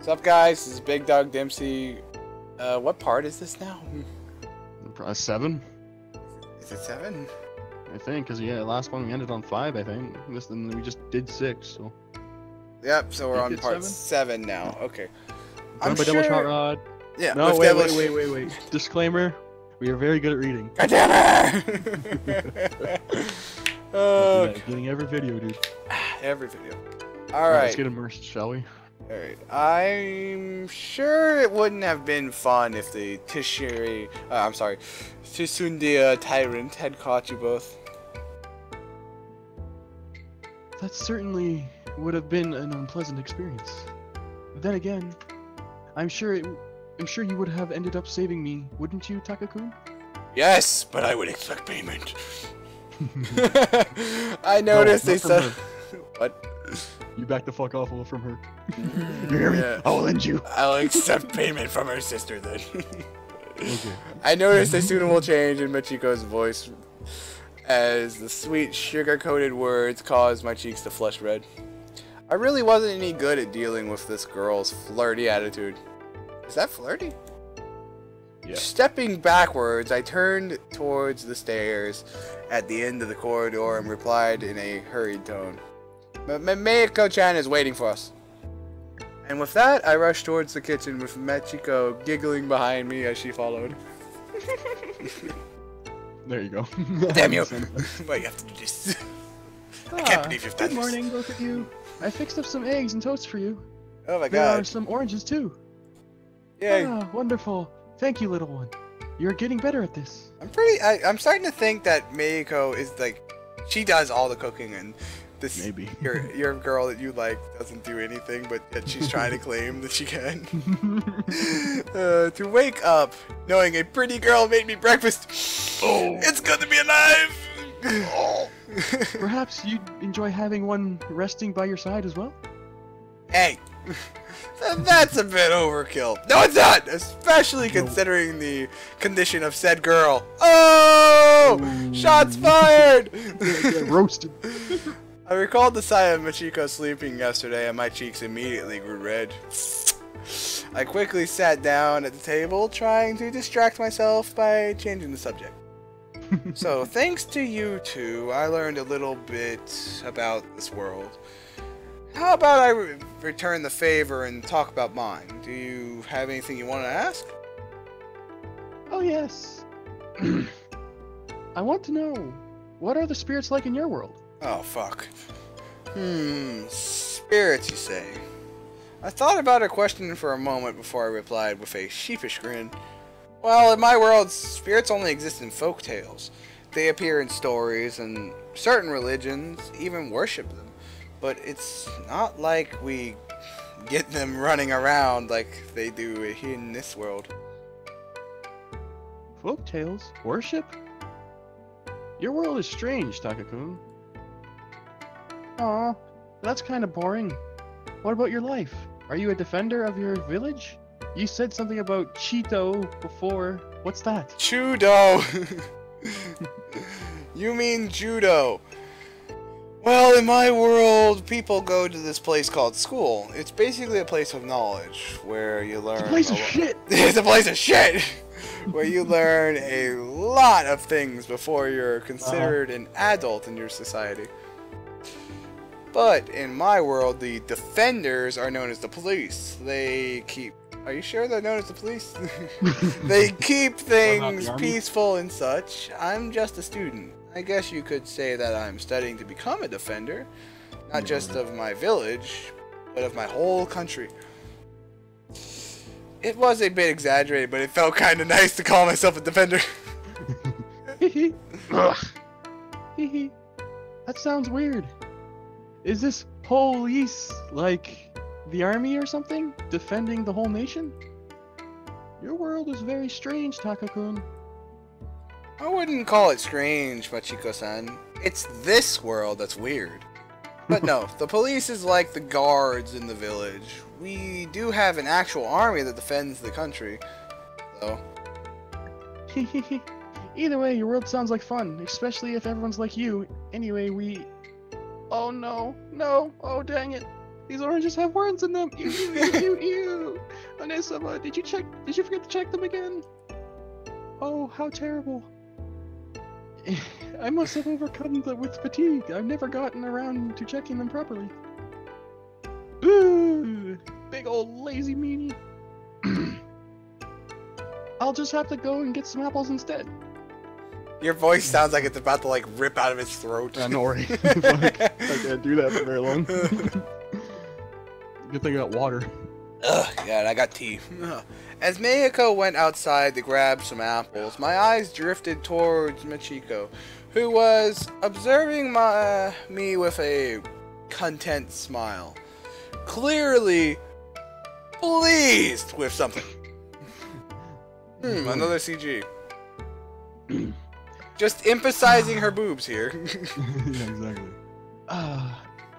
What's up, guys? This is Big Dog Dempsey. What part is this now? 7. Is it 7? I think, because yeah, last one we ended on 5, I think. And we just did 6, so. Yep, so we're on it's part 7? 7 now. Okay. Done by Double Shot Rod. Yeah. No, wait. Disclaimer: we are very good at reading. God damn it! Getting every video, dude. Every video. Alright. Let's get immersed, shall we? Alright. I'm sure it wouldn't have been fun if the Tisundia tyrant had caught you both. That certainly would have been an unpleasant experience. Then again, I'm sure you would have ended up saving me, wouldn't you, Takakun? Yes, but I would expect payment. I noticed they said. What? You back the fuck off from her. You hear me? Yeah. I will end you. I'll accept payment from her sister then. Okay. I noticed they soon will change in Machiko's voice as the sweet sugar-coated words caused my cheeks to flush red. I really wasn't any good at dealing with this girl's flirty attitude. Is that flirty? Yeah. Stepping backwards, I turned towards the stairs at the end of the corridor and replied in a hurried tone. Meiko-chan is waiting for us. And with that, I rushed towards the kitchen with Machiko giggling behind me as she followed. There you go. Damn you! Why you have to do this? I can't believe you've done this. Good morning, both of you. I fixed up some eggs and toast for you. Oh my god. There are some oranges too. Yay. Ah, wonderful. Thank you, little one. You're getting better at this. I'm starting to think that Meiko is like, she does all the cooking and this maybe your girl that you like doesn't do anything, but yet she's trying to claim that she can. To wake up knowing a pretty girl made me breakfast. Oh, it's good to be alive. Oh. Perhaps you'd enjoy having one resting by your side as well? Hey, that's a bit overkill. No, it's not! Especially considering the condition of said girl. Oh! Ooh. Shots fired! Get roasted. I recalled the sight of Machiko sleeping yesterday and my cheeks immediately grew red. I quickly sat down at the table, trying to distract myself by changing the subject. So, thanks to you two, I learned a little bit about this world. How about I return the favor and talk about mine? Do you have anything you want to ask? Oh yes. I want to know, what are the spirits like in your world? Oh fuck. Spirits, you say? I thought about her question for a moment before I replied with a sheepish grin. Well, in my world, spirits only exist in folk tales. They appear in stories, and certain religions even worship them. But it's not like we get them running around like they do in this world. Folk tales? Worship? Your world is strange, Takakun. Aw, that's kind of boring. What about your life? Are you a defender of your village? You said something about Cheeto before. What's that? Chudo! You mean judo. Well, in my world, people go to this place called school. It's basically a place of knowledge, where you learn... It's a place of shit! It's a place of shit! Where you learn a lot of things before you're considered an adult in your society. But in my world, the defenders are known as the police. They keep... Are you sure they're known as the police? They keep things peaceful and such. I'm just a student. I guess you could say that I'm studying to become a defender. Not just of my village, but of my whole country. It was a bit exaggerated, but it felt kind of nice to call myself a defender. That sounds weird. Is this police like the army or something? Defending the whole nation? Your world is very strange, Takakun. I wouldn't call it strange, Machiko-san. It's this world that's weird. But no, the police is like the guards in the village. We do have an actual army that defends the country, though. Either way, your world sounds like fun, especially if everyone's like you. Anyway, we... Oh no, no, oh dang it. These oranges have worms in them. Ew, ew, ew, ew, ew. Anisama, did you forget to check them again? Oh, how terrible. I must have overcome with fatigue. I've never gotten around to checking them properly. Ooh, big old lazy meanie. I'll just have to go and get some apples instead. Your voice sounds like it's about to like rip out of its throat. I know, right? I can't do that for very long. Good thing I got water. Ugh, yeah, and I got tea. As Mayako went outside to grab some apples, my eyes drifted towards Machiko, who was observing me with a content smile. Clearly pleased with something. Another CG. Just emphasizing her boobs here. Yeah, exactly.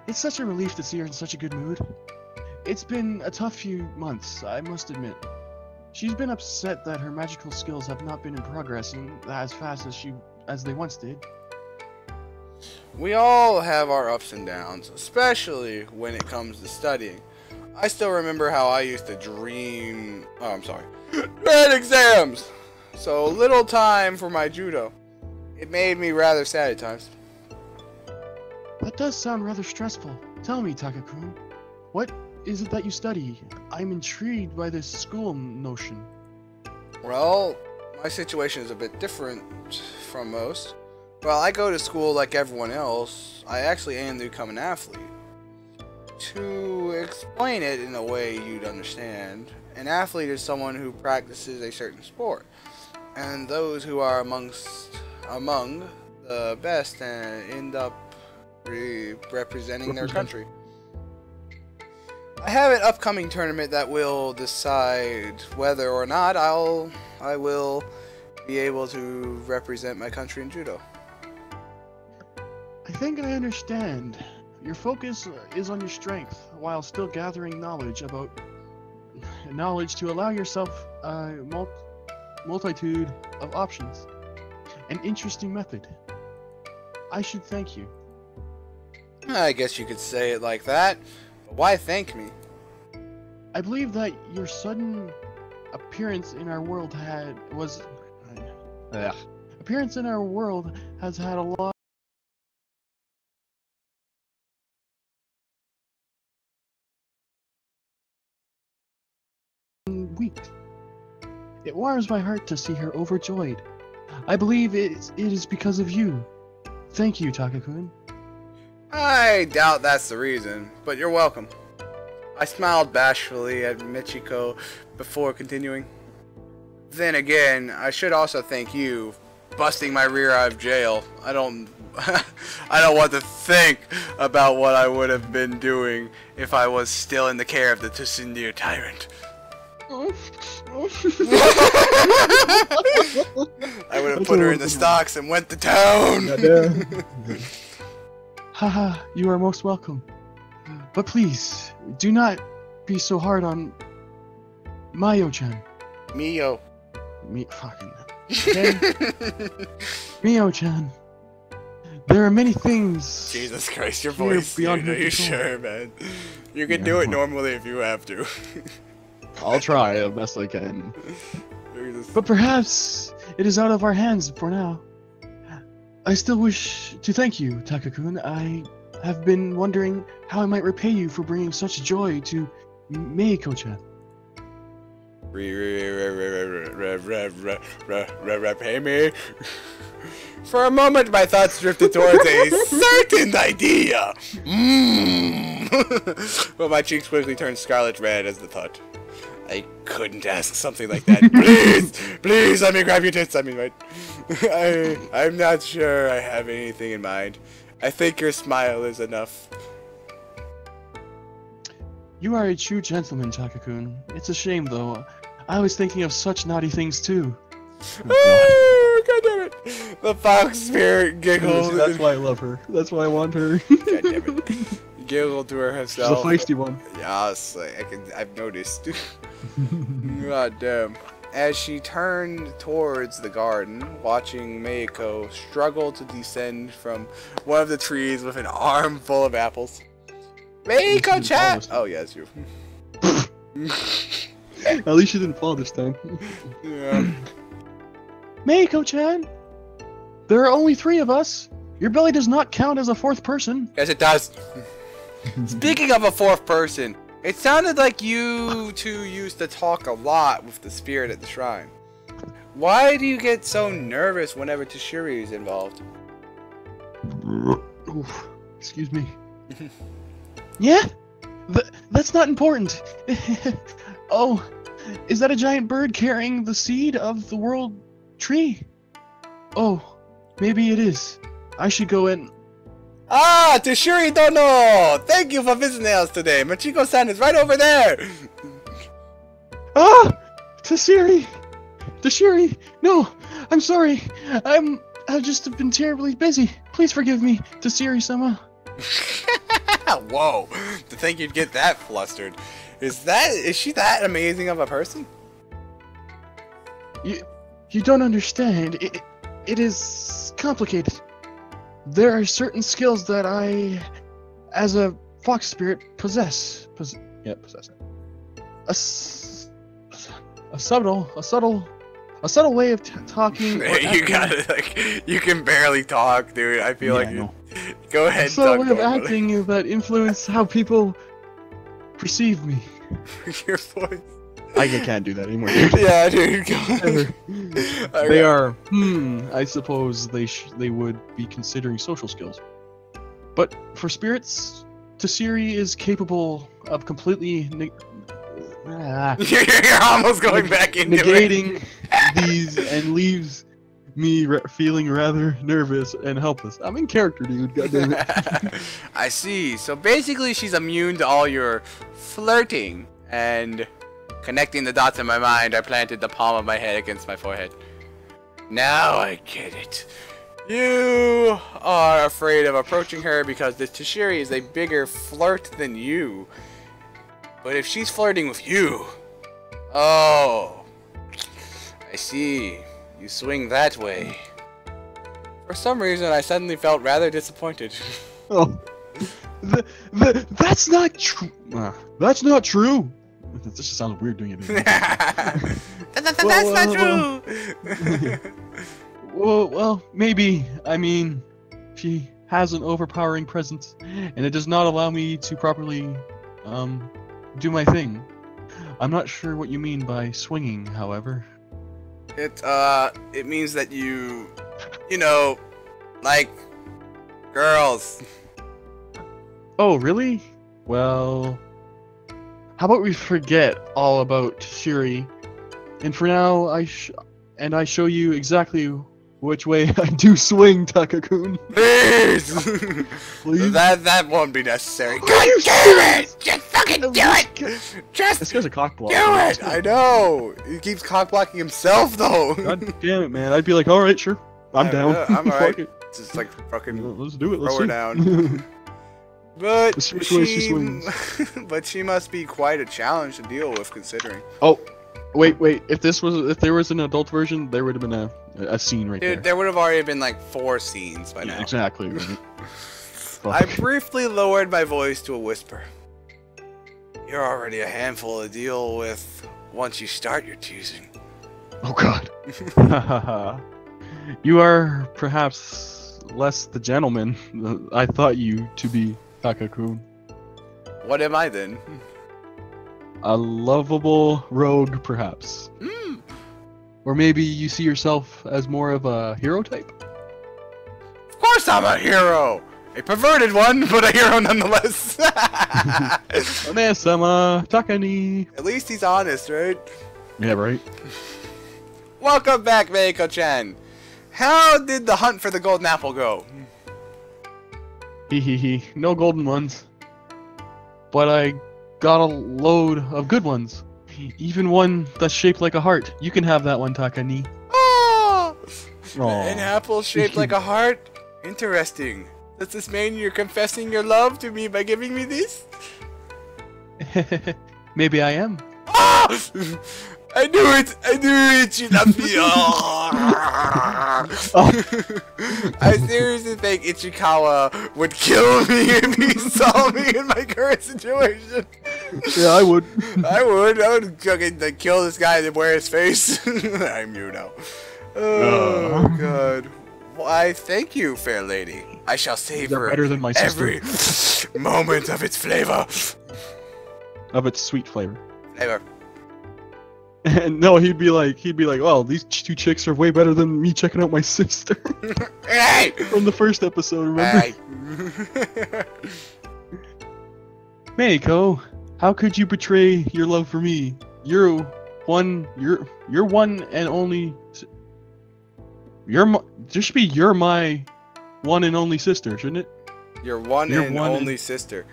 It's such a relief to see her in such a good mood. It's been a tough few months, I must admit. She's been upset that her magical skills have not been progressing as fast as they once did. We all have our ups and downs, especially when it comes to studying. I still remember how I used to dream... Oh, I'm sorry. Bad exams! So little time for my judo. It made me rather sad at times. That does sound rather stressful. Tell me, Takakun, what is it that you study? I'm intrigued by this school notion. Well, my situation is a bit different from most. While I go to school like everyone else, I actually aim to become an athlete. To explain it in a way you'd understand, an athlete is someone who practices a certain sport, and those who are among the best and end up representing their country. I have an upcoming tournament that will decide whether or not I will be able to represent my country in judo. I think I understand. Your focus is on your strength, while still gathering knowledge to allow yourself a multitude of options. An interesting method. I should thank you. I guess you could say it like that. But why thank me? I believe that your sudden appearance in our world has had a lot weak. It warms my heart to see her overjoyed. I believe it is because of you. Thank you, Takakun. I doubt that's the reason, but you're welcome. I smiled bashfully at Michiko before continuing. Then again, I should also thank you busting my rear out of jail. I don't want to think about what I would have been doing if I was still in the care of the Tsundir tyrant. I would have put her in the stocks and went to town. Haha, you are most welcome. But please, do not be so hard on Mayo-chan. Mio. Fucking. Okay? Mio-chan. There are many things. Jesus Christ, your voice. Beyond are you sure, man? You can do it normally if you have to. I'll try the best I can. But perhaps it is out of our hands for now. I still wish to thank you, Takakun. I have been wondering how I might repay you for bringing such joy to Meiko-chan. Repay me? For a moment, my thoughts drifted towards a certain idea. But my cheeks quickly turned scarlet red as the thought. I couldn't ask something like that. Please let me grab your tits. I mean, right? I'm not sure I have anything in mind. I think your smile is enough. You are a true gentleman, Takakun. It's a shame, though. I was thinking of such naughty things, too. Oh, God damn it. The Fox Spirit giggled. That's why I love her. That's why I want her. God damn it. Giggled to herself. She's a feisty one. Yes, I've noticed. God damn. As she turned towards the garden, watching Meiko struggle to descend from one of the trees with an arm full of apples. Meiko-chan! Oh, yeah, it's you. At least you didn't fall this time. Yeah. Meiko-chan! There are only 3 of us. Your belly does not count as a 4th person. Yes, it does. Speaking of a 4th person, it sounded like you two used to talk a lot with the spirit at the shrine. Why do you get so nervous whenever Tashiri is involved? Oof, excuse me. Yeah? That's not important. Oh, is that a giant bird carrying the seed of the world tree? Oh, maybe it is. I should go in. Ah, Tashiri Dono! Thank you for visiting us today. Machiko-san is right over there. Ah! Tashiri! Tashiri! No! I'm sorry. I've just been terribly busy. Please forgive me, Tashiri-sama. Whoa! To think you'd get that flustered. Is she that amazing of a person? You don't understand. It is complicated. There are certain skills that I, as a fox spirit, possess. Possess. A subtle way of talking. You got it. Like, you can barely talk, dude. I feel like you. Go ahead. A subtle way of acting that influence how people perceive me. Your voice. I can't do that anymore, dude. Yeah, dude. Go ahead. They are. I suppose they would be considering social skills. But for spirits, Tashiri is capable of completely. You're almost going back into negating these and leaves me feeling rather nervous and helpless. I'm in character, dude. God damn it. I see. So basically, she's immune to all your flirting. And connecting the dots in my mind, I planted the palm of my head against my forehead. Now I get it. You are afraid of approaching her because this Tashiri is a bigger flirt than you. But if she's flirting with you... Oh... I see. You swing that way. For some reason, I suddenly felt rather disappointed. Oh. That's not true. That's not true. This just sounds weird doing it. That's not true. Well, maybe. I mean, she has an overpowering presence, and it does not allow me to properly, do my thing. I'm not sure what you mean by swinging, however. It means that you know, like girls. Oh, really? Well, how about we forget all about Shiri, and for now, I show you exactly which way I do swing, Taka-kun. Please! Please? That won't be necessary. God damn it! Just fucking do it! Just this guy's a cock block. Do it! I know! He keeps cock blocking himself, though! God damn it, man. I'd be like, alright, sure. I'm down. I'm alright. Just like fucking let's do it. Let's throw her down. But she she must be quite a challenge to deal with, considering. Oh, wait. If there was an adult version, there would have been a scene right there. Dude, there would have already been like 4 scenes by now. Exactly. Right. I briefly lowered my voice to a whisper. You're already a handful to deal with once you start your teasing. Oh God. You are perhaps less the gentleman I thought you to be, Taka-kun. What am I then? A lovable rogue, perhaps. Or maybe you see yourself as more of a hero type? Of course I'm a hero! A perverted one, but a hero nonetheless. One-sama Takani. At least he's honest, right? Yeah, right. Welcome back, Meiko-chan. How did the hunt for the golden apple go? Hee. No golden ones. But I got a load of good ones. Even one that's shaped like a heart. You can have that one, Takani. Oh! An apple shaped like a heart? Interesting. Does this mean you're confessing your love to me by giving me this? Maybe I am. Oh! I knew it! I knew it! You left me! I seriously think Ichikawa would kill me if he saw me in my current situation. Yeah, I would. I would fucking like, kill this guy and wear his face. I'm you now. Oh, God. Why, thank you, fair lady. I shall savor better than my every moment of its flavor. Of its sweet flavor. Flavor. And no, he'd be like, well, these two chicks are way better than me checking out my sister. Hey! From the first episode, remember? Hey. Meiko, how could you betray your love for me? You're one and only. You're my one and only sister, shouldn't it? Your one and only sister.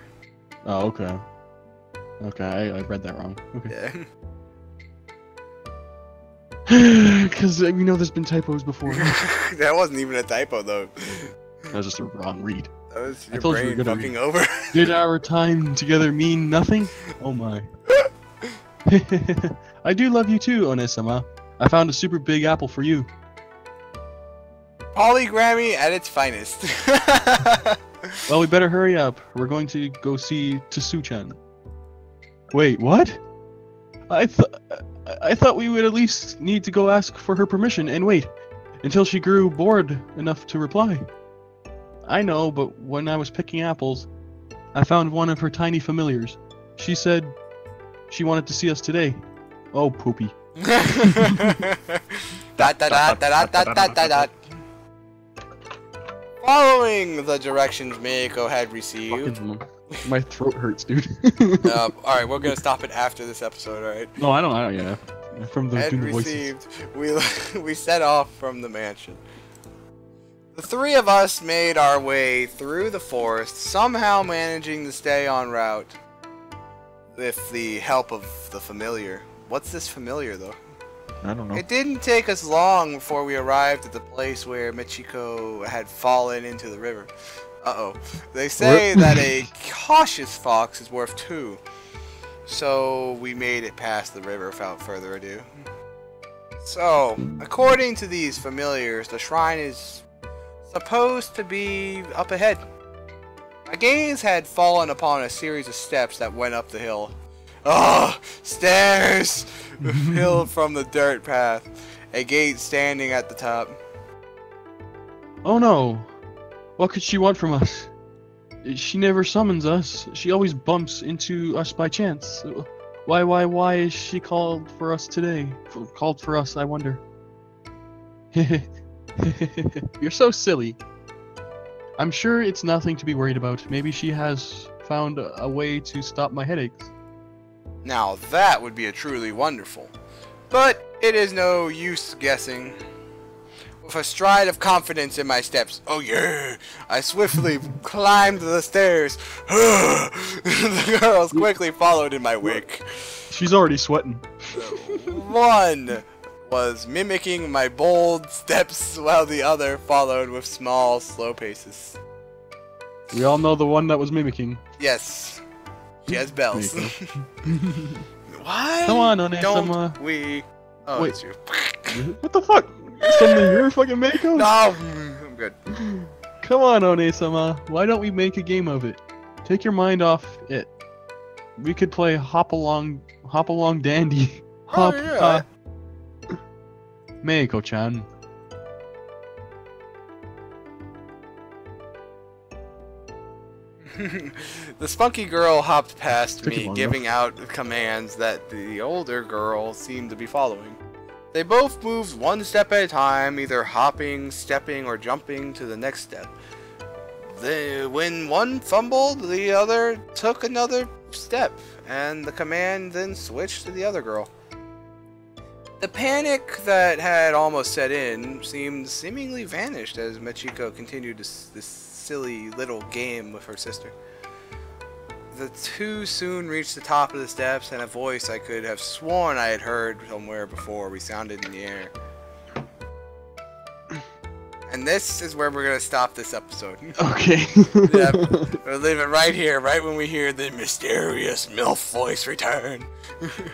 Oh, okay. Okay, I read that wrong. Okay. Yeah. Because we know there's been typos before. That wasn't even a typo, though. That was just a wrong read. That was your brain fucking over. Did our time together mean nothing? Oh my. I do love you too, Onesama. I found a super big apple for you. Polygrammy at its finest. Well, we better hurry up. We're going to go see Tsu-chan. Wait, what? I thought we would at least need to go ask for her permission and wait until she grew bored enough to reply. I know, but when I was picking apples, I found one of her tiny familiars. She said she wanted to see us today. Oh, poopy. Following the directions Meiko had received. My throat hurts, dude. Alright, we're gonna stop it after this episode, alright? No, I don't, yeah. From the received, we set off from the mansion. The three of us made our way through the forest, somehow managing to stay en route. With the help of the familiar. What's this familiar, though? I don't know. It didn't take us long before we arrived at the place where Michiko had fallen into the river. Uh-oh. They say that a cautious fox is worth two. So we made it past the river without further ado. So, according to these familiars, the shrine is supposed to be up ahead. My gaze had fallen upon a series of steps that went up the hill. Oh, stairs! Hill from the dirt path. A gate standing at the top. Oh no! What could she want from us? She never summons us. She always bumps into us by chance. Why is she called for us today? Called for us, I wonder. You're so silly. I'm sure it's nothing to be worried about. Maybe she has found a way to stop my headaches. Now that would be a truly wonderful. But it is no use guessing. With a stride of confidence in my steps, oh yeah, I swiftly climbed the stairs. The girls quickly followed in my wake. She's already sweating. One was mimicking my bold steps while the other followed with small, slow paces. We all know the one that was mimicking. Yes. She has bells. Why? Come on, Onesama. Don't we? Oh, wait. It's you. What the fuck? Suddenly you're fucking Meiko? No, I'm good. Come on, Onesama. Why don't we make a game of it? Take your mind off it. We could play Hop Along Dandy. Oh, yeah. Meiko-chan. The spunky girl hopped past me, giving out commands that the older girl seemed to be following. They both moved one step at a time, either hopping, stepping, or jumping to the next step. When one fumbled, the other took another step, and the command then switched to the other girl. The panic that had almost set in seemingly vanished as Michiko continued this silly little game with her sister. The two soon reached the top of the steps, and a voice I could have sworn I had heard somewhere before resounded in the air. And this is where we're gonna stop this episode. Okay. Yep. We'll leave it right here, right when we hear the mysterious MILF voice return.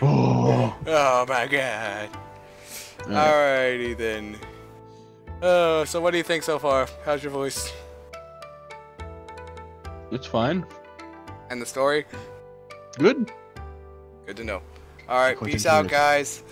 Oh. Oh my god. Alright. Alrighty then. So what do you think so far? How's your voice? It's fine. And the story? Good. Good to know. Alright, Quite peace out, enjoyed it. guys.